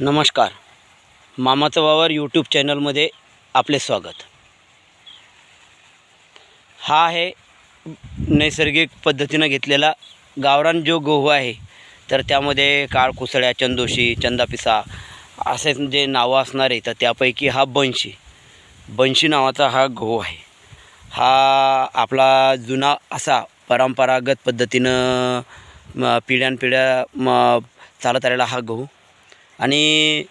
नमस्कार. मामाचं वावर यूट्यूब चॅनलमध्ये आपले स्वागत. हा आहे नैसर्गिक पद्धतीनं घेतलेला गावरान जो गहू आहे. तर त्यामध्ये काळ कुसळ्या, चंदोशी, चंदापिसा असे जे नावं असणार आहे, तर त्यापैकी हा बनशी नावाचा हा गहू आहे. हा आपला जुना असा परंपरागत पद्धतीनं पिढ्यानपिढ्या चालत आलेला हा गहू आणि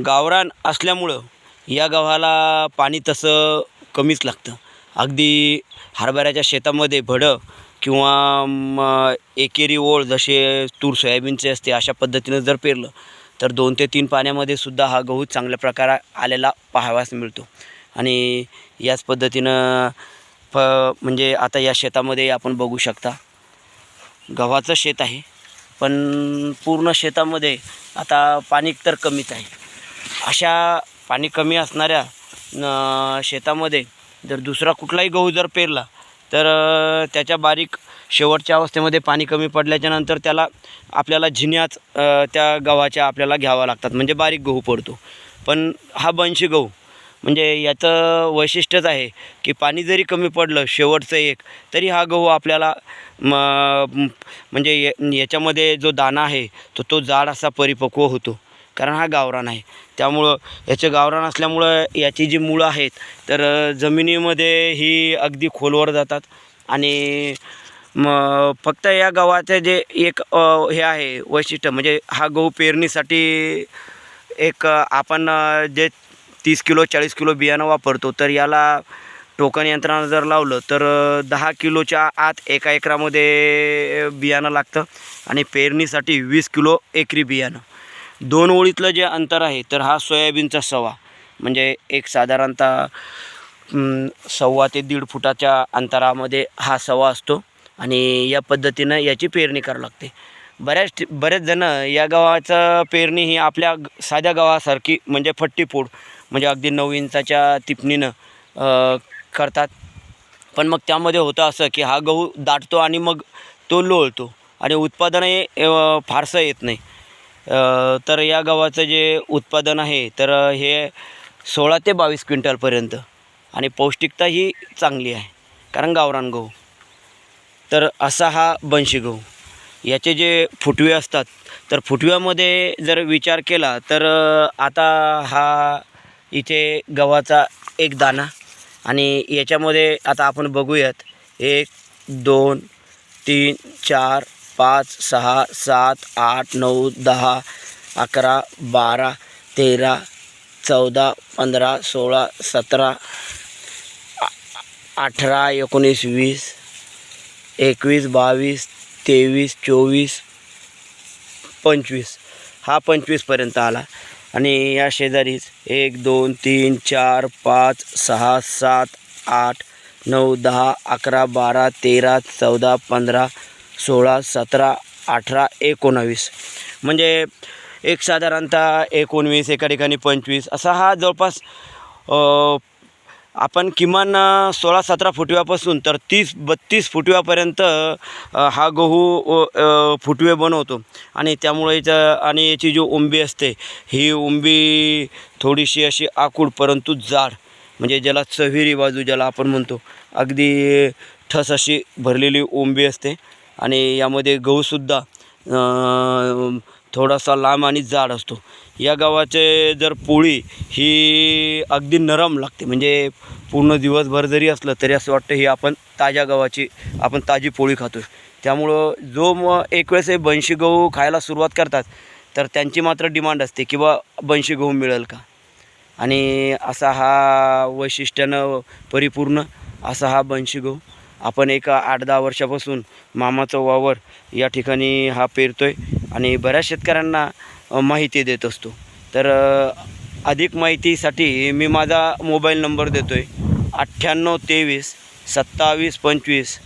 गावरान असल्यामुळं या गव्हाला पाणी तसं कमीच लागतं. अगदी हरभऱ्याच्या शेतामध्ये भडं किंवा एकेरी ओळ जसे तूर सोयाबीनचे असते अशा पद्धतीनं जर पेरलं तर 2 ते 3 पाण्यामध्ये सुद्धा हा गहू चांगल्या प्रकारे आलेला पाहावयास मिळतो. आणि याच पद्धतीनं म्हणजे आता या शेतामध्ये आपण बघू शकता, गव्हाचं शेत आहे, पण पूर्ण शेतामध्ये आता पाणी तर कमीच आहे. अशा पाणी कमी असणाऱ्या शेतामध्ये जर दुसरा कुठलाही गहू जर पेरला तर त्याच्या बारीक शेवटच्या अवस्थेमध्ये पाणी कमी पडल्याच्यानंतर त्याला आपल्याला झिन्याच त्या गव्हाच्या आपल्याला घ्यावा लागतात, म्हणजे बारीक गहू पडतो. पण हा बनशी गहू म्हणजे याचं वैशिष्ट्यच आहे की पाणी जरी कमी पडलं शेवटचं एक, तरी हा गहू आपल्याला म्हणजे याच्यामध्ये जो दाणा आहे तो जाड असा परिपक्व होतो, कारण हा गावरान आहे. त्यामुळं याचे गावरान असल्यामुळं याची जी मुळं आहेत तर जमिनीमध्ये ही अगदी खोलवर जातात. आणि फक्त या गव्हाचे जे एक हे आहे वैशिष्ट्य, म्हणजे हा गहू पेरणीसाठी एक आपण जे 30 किलो 40 किलो बियाणं वापरतो, तर याला टोकन यंत्रानं जर लावलं तर 10 किलोच्या आत एका एकरामध्ये बियाणं लागतं. आणि पेरणीसाठी 20 किलो एकरी बियाणं. 2 ओळीतलं जे अंतर आहे तर हा सोयाबीनचा सवा, म्हणजे एक साधारणतः 1.25 ते 1.5 फुटाच्या अंतरामध्ये हा सवा असतो. आणि या पद्धतीनं याची पेरणी करावी लागते. बरेच जण या गव्हाचं पेरणी ही आपल्या साध्या गव्हासारखी म्हणजे फट्टीपोड, म्हणजे अगदी 9 इंचाच्या टिपणीनं करतात. पण मग त्यामध्ये होतं असं की हा गहू दाटतो आणि मग तो लोळतो आणि उत्पादनही फारसं येत नाही. तर या गव्हाचं जे उत्पादन आहे तर हे 16 ते 22 क्विंटलपर्यंत, आणि पौष्टिकता ही चांगली आहे कारण गावरान गहू. तर असा हा बनशी गहू. याचे जे फुटवे असतात तर फुटव्यामध्ये जर विचार केला तर आता हा इथे गव्हाचा एक दाणा, आणि याच्यामध्ये आता आपण बघूयात 1 2 3 4 5 6 7 8 9 10 11 12 13 14 15 16 17 18 19 20 21 22 23 24 25, हा 25पर्यंत आला. आणि या शेजारीच 1 2 3 4 5 6 7 8 9 10 11 12 13 14 15 16 17 18 19, म्हणजे एक साधारणतः 19, एका ठिकाणी 25, असा हा जवळपास आपण किमान 16-17 फुटव्यापासून तर 30-32 फुटव्यापर्यंत हा गहू फुटवे बनवतो. आणि त्यामुळे आणि याची जी उंबी असते ही उंबी थोडीशी अशी आखूड परंतु जाड, म्हणजे ज्याला चव्हेरी बाजू ज्याला आपण म्हणतो, अगदी ठस अशी भरलेली उंबी असते. आणि यामध्ये गहूसुद्धा थोडासा लांब आणि जाड असतो. या गव्हाचे जर पोळी ही अगदी नरम लागते, म्हणजे पूर्ण दिवसभर जरी असलं तरी असं वाटतं ही आपण ताज्या गव्हाची आपण ताजी पोळी खातो. त्यामुळं जो एक वेळेस हे बनशी गहू खायला सुरुवात करतात तर त्यांची मात्र डिमांड असते की बा बनशी गहू मिळेल का. आणि असा हा वैशिष्ट्यानं परिपूर्ण असा हा बनशी गहू आपण एक 8-10 वर्षापासून मामाचं वावर या ठिकाणी हा पेरतोय आणि बऱ्याच शेतकऱ्यांना माहिती देत असतो. तर अधिक माहितीसाठी मी माझा मोबाईल नंबर देतो आहे 9823 27 25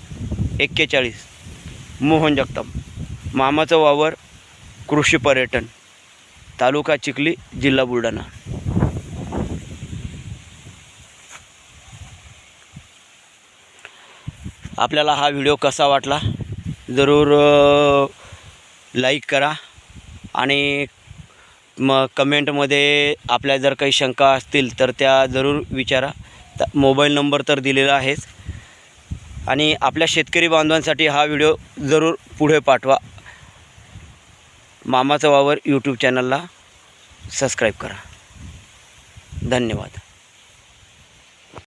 41. मोहन जगताप, मामाचं वावर, कृषी पर्यटन, तालुका चिखली, जिल्हा बुलढाणा. आपल्याला हा व्हिडिओ कसा वाटला जरूर लाईक करा आणि मग कमेंटमध्ये आपल्या जर काही शंका असतील तर त्या जरूर विचारा. मोबाईल नंबर तर दिलेला आहेच. आणि आपल्या शेतकरी बांधवांसाठी हा व्हिडिओ जरूर पुढे पाठवा. मामाचा वावर यूट्यूब चॅनलला सबस्क्राईब करा. धन्यवाद.